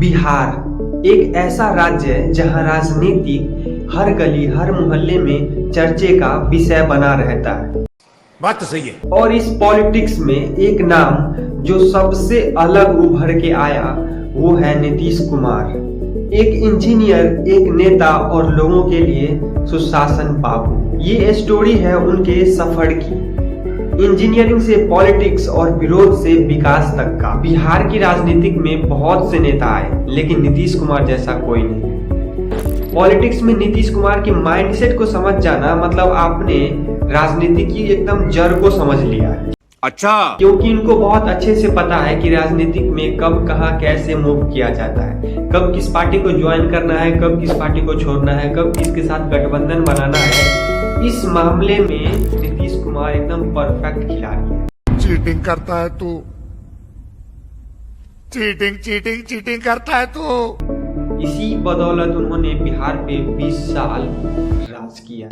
बिहार एक ऐसा राज्य है जहां राजनीति हर गली हर मोहल्ले में चर्चे का विषय बना रहता है। बात तो सही है। और इस पॉलिटिक्स में एक नाम जो सबसे अलग उभर के आया वो है नीतीश कुमार। एक इंजीनियर, एक नेता और लोगों के लिए सुशासन बाबू। ये स्टोरी है उनके सफर की, इंजीनियरिंग से पॉलिटिक्स और विरोध से विकास तक का। बिहार की राजनीतिक में बहुत से नेता आए लेकिन नीतीश कुमार जैसा कोई नहीं। पॉलिटिक्स में नीतीश कुमार के माइंडसेट को समझ जाना मतलब आपने राजनीति की एकदम जड़ को समझ लिया है। अच्छा, क्योंकि इनको बहुत अच्छे से पता है कि राजनीतिक में कब कहां कैसे मूव किया जाता है, कब किस पार्टी को ज्वाइन करना है, कब किस पार्टी को छोड़ना है, कब किसके साथ गठबंधन बनाना है। इस मामले में नीतीश कुमार एकदम परफेक्ट खिलाड़ी है। चीटिंग करता है तू, चीटिंग करता है तू। इसी बदौलत उन्होंने बिहार पे 20 साल राज किया।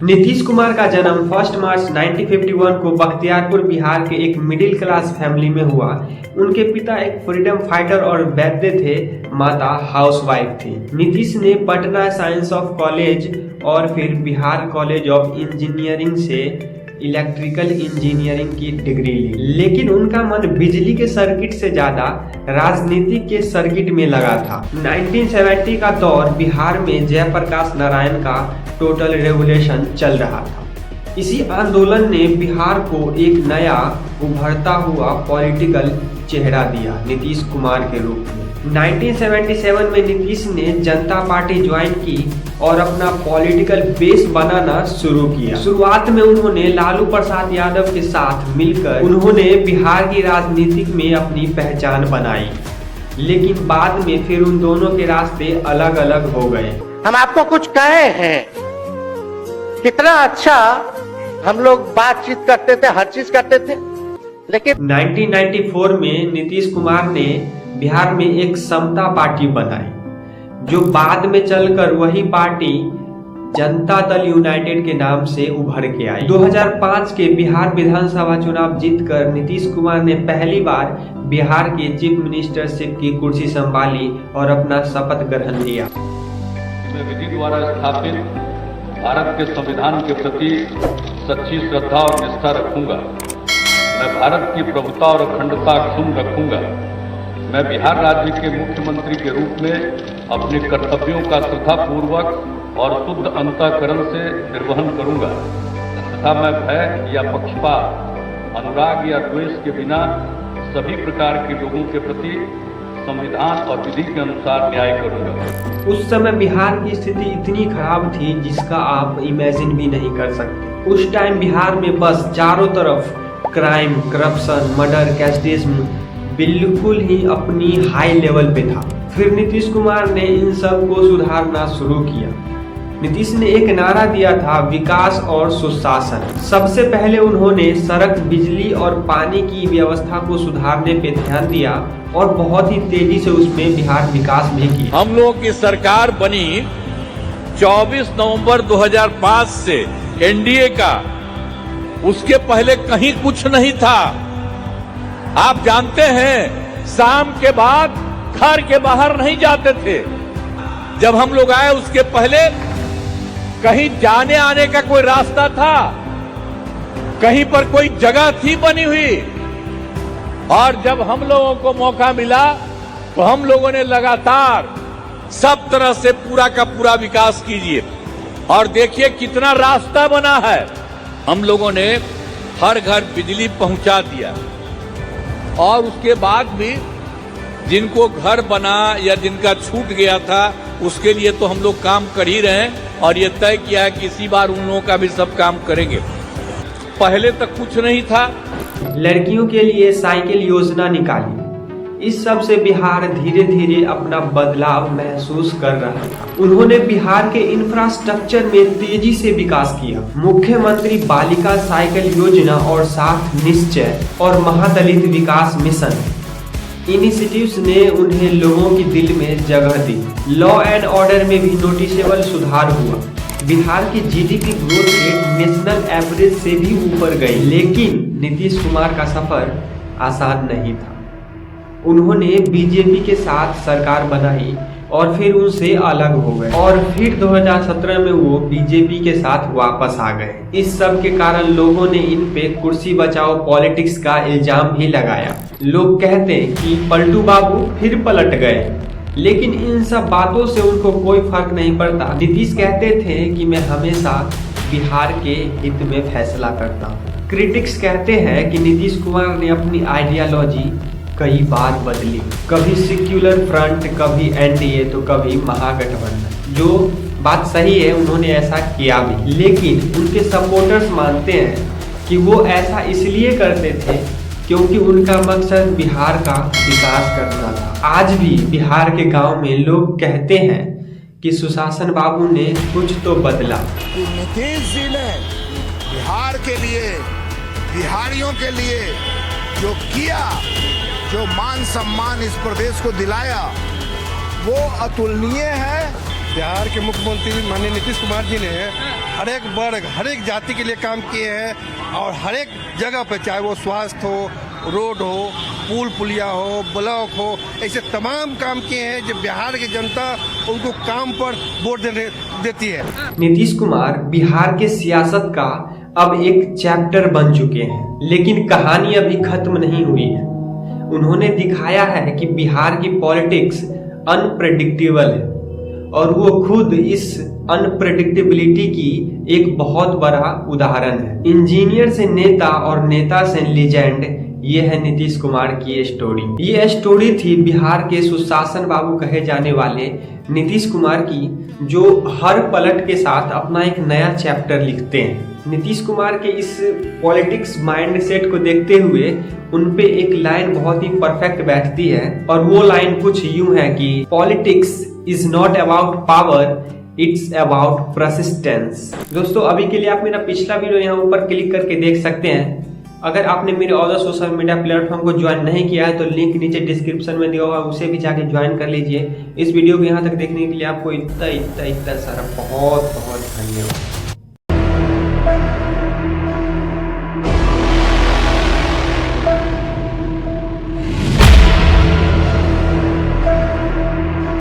नीतीश कुमार का जन्म 1 मार्च 1951 को बख्तियारपुर बिहार के एक मिडिल क्लास फैमिली में हुआ। उनके पिता एक फ्रीडम फाइटर और वैद्य थे, माता हाउसवाइफ थी। नीतीश ने पटना साइंस ऑफ कॉलेज और फिर बिहार कॉलेज ऑफ इंजीनियरिंग से इलेक्ट्रिकल इंजीनियरिंग की डिग्री ली, लेकिन उनका मन बिजली के सर्किट से ज्यादा राजनीति के सर्किट में लगा था। 1970 का दौर बिहार में जयप्रकाश नारायण का टोटल रेवोल्यूशन चल रहा था। इसी आंदोलन ने बिहार को एक नया उभरता हुआ पॉलिटिकल चेहरा दिया नीतीश कुमार के रूप में। 1977 में नीतीश ने जनता पार्टी ज्वाइन की और अपना पॉलिटिकल बेस बनाना शुरू किया। शुरुआत में उन्होंने लालू प्रसाद यादव के साथ मिलकर उन्होंने बिहार की राजनीति में अपनी पहचान बनाई, लेकिन बाद में फिर उन दोनों के रास्ते अलग अलग हो गए। हम आपको कुछ कहे हैं, कितना अच्छा हम लोग बातचीत करते थे, हर चीज करते थे, लेकिन 1994 में नीतीश कुमार ने बिहार में एक समता पार्टी बनाई, जो बाद में चलकर वही पार्टी जनता दल यूनाइटेड के नाम से उभर के आई। 2005 के बिहार विधानसभा चुनाव जीतकर नीतीश कुमार ने पहली बार बिहार के चीफ मिनिस्टरशिप की कुर्सी संभाली और अपना शपथ ग्रहण किया। मैं विधि द्वारा स्थापित भारत के संविधान के प्रति सच्ची श्रद्धा और निष्ठा रखूंगा। मैं भारत की प्रभुता और अखंडता अक्षुण्ण रखूंगा। मैं बिहार राज्य के मुख्यमंत्री के रूप में अपने कर्तव्यों का श्रद्धापूर्वक और शुद्ध अंतःकरण से निर्वहन करूंगा तथा मैं भय या पक्षपात, अनुराग या द्वेष के बिना सभी प्रकार के लोगों के प्रति संविधान और विधि के अनुसार न्याय करूंगा। उस समय बिहार की स्थिति इतनी खराब थी जिसका आप इमेजिन भी नहीं कर सकते। उस टाइम बिहार में बस चारों तरफ क्राइम, करप्शन, मर्डर, कैस्टिज्म बिल्कुल ही अपनी हाई लेवल पे था। फिर नीतीश कुमार ने इन सब को सुधारना शुरू किया। नीतीश ने एक नारा दिया था, विकास और सुशासन। सबसे पहले उन्होंने सड़क, बिजली और पानी की व्यवस्था को सुधारने पे ध्यान दिया और बहुत ही तेजी से उसमें बिहार विकास भी किया। हम लोगों की सरकार बनी 24 नवंबर 2005 से एनडीए का, उसके पहले कहीं कुछ नहीं था। आप जानते हैं शाम के बाद घर के बाहर नहीं जाते थे। जब हम लोग आए उसके पहले कहीं जाने आने का कोई रास्ता था, कहीं पर कोई जगह थी बनी हुई। और जब हम लोगों को मौका मिला तो हम लोगों ने लगातार सब तरह से पूरा का पूरा विकास कीजिए और देखिए कितना रास्ता बना है। हम लोगों ने हर घर बिजली पहुंचा दिया और उसके बाद भी जिनको घर बना या जिनका छूट गया था उसके लिए तो हम लोग काम कर ही रहे हैं और ये तय किया है कि इसी बार उन लोगों का भी सब काम करेंगे। पहले तक कुछ नहीं था। लड़कियों के लिए साइकिल योजना निकाली। इस सब से बिहार धीरे धीरे अपना बदलाव महसूस कर रहा था। उन्होंने बिहार के इंफ्रास्ट्रक्चर में तेजी से विकास किया। मुख्यमंत्री बालिका साइकिल योजना और साथ निश्चय और महादलित विकास मिशन इनिशिएटिव्स ने उन्हें लोगों की दिल में जगह दी। लॉ एंड ऑर्डर में भी नोटिसेबल सुधार हुआ। बिहार की GDP growth rate national average से भी ऊपर गई, लेकिन नीतीश कुमार का सफर आसान नहीं था। उन्होंने बीजेपी के साथ सरकार बनाई और फिर उनसे अलग हो गए और फिर 2017 में वो बीजेपी के साथ वापस आ गए। इस सब के कारण लोगों ने इन पे कुर्सी बचाओ पॉलिटिक्स का इल्जाम भी लगाया। लोग कहते हैं कि पलटू बाबू फिर पलट गए, लेकिन इन सब बातों से उनको कोई फर्क नहीं पड़ता। नीतीश कहते थे कि मैं हमेशा बिहार के हित में फैसला करता हूँ। क्रिटिक्स कहते हैं कि नीतीश कुमार ने अपनी आइडियोलॉजी कई बार बदली, कभी सेक्युलर फ्रंट, कभी एनडीए तो कभी महागठबंधन। जो बात सही है, उन्होंने ऐसा किया भी, लेकिन उनके सपोर्टर्स मानते हैं कि वो ऐसा इसलिए करते थे क्योंकि उनका मकसद बिहार का विकास करना था। आज भी बिहार के गांव में लोग कहते हैं कि सुशासन बाबू ने कुछ तो बदला। नीतीश जी ने बिहार के लिए, बिहारियों के लिए जो किया, जो मान सम्मान इस प्रदेश को दिलाया, वो अतुलनीय है। बिहार के मुख्यमंत्री माननीय नीतीश कुमार जी ने हर एक वर्ग, हर एक जाति के लिए काम किए हैं और हर एक जगह पे, चाहे वो स्वास्थ्य हो, रोड हो, पुल पुलिया हो, ब्लॉक हो, ऐसे तमाम काम किए हैं जो बिहार की जनता उनको काम पर वोट देती है। नीतीश कुमार बिहार के सियासत का अब एक चैप्टर बन चुके हैं, लेकिन कहानी अभी खत्म नहीं हुई है। उन्होंने दिखाया है कि बिहार की पॉलिटिक्स अनप्रेडिक्टेबल है और वो खुद इस अनप्रेडिक्टेबिलिटी की एक बहुत बड़ा उदाहरण है। इंजीनियर से नेता और नेता से लीजेंड, ये है नीतीश कुमार की स्टोरी। ये स्टोरी थी बिहार के सुशासन बाबू कहे जाने वाले नीतीश कुमार की, जो हर पलट के साथ अपना एक नया चैप्टर लिखते हैं। नीतीश कुमार के इस पॉलिटिक्स माइंडसेट को देखते हुए उनपे एक लाइन बहुत ही परफेक्ट बैठती है और वो लाइन कुछ यूं है कि politics is not about power, it's about persistence. दोस्तों, अभी के लिए आप मेरा पिछला वीडियो यहाँ ऊपर क्लिक करके देख सकते हैं। अगर आपने मेरे अदर सोशल मीडिया प्लेटफॉर्म को ज्वाइन नहीं किया है तो लिंक नीचे डिस्क्रिप्शन में दिया होगा, उसे भी जाके ज्वाइन कर लीजिए। इस वीडियो को यहाँ तक देखने के लिए आपको इतना सारा बहुत धन्यवाद।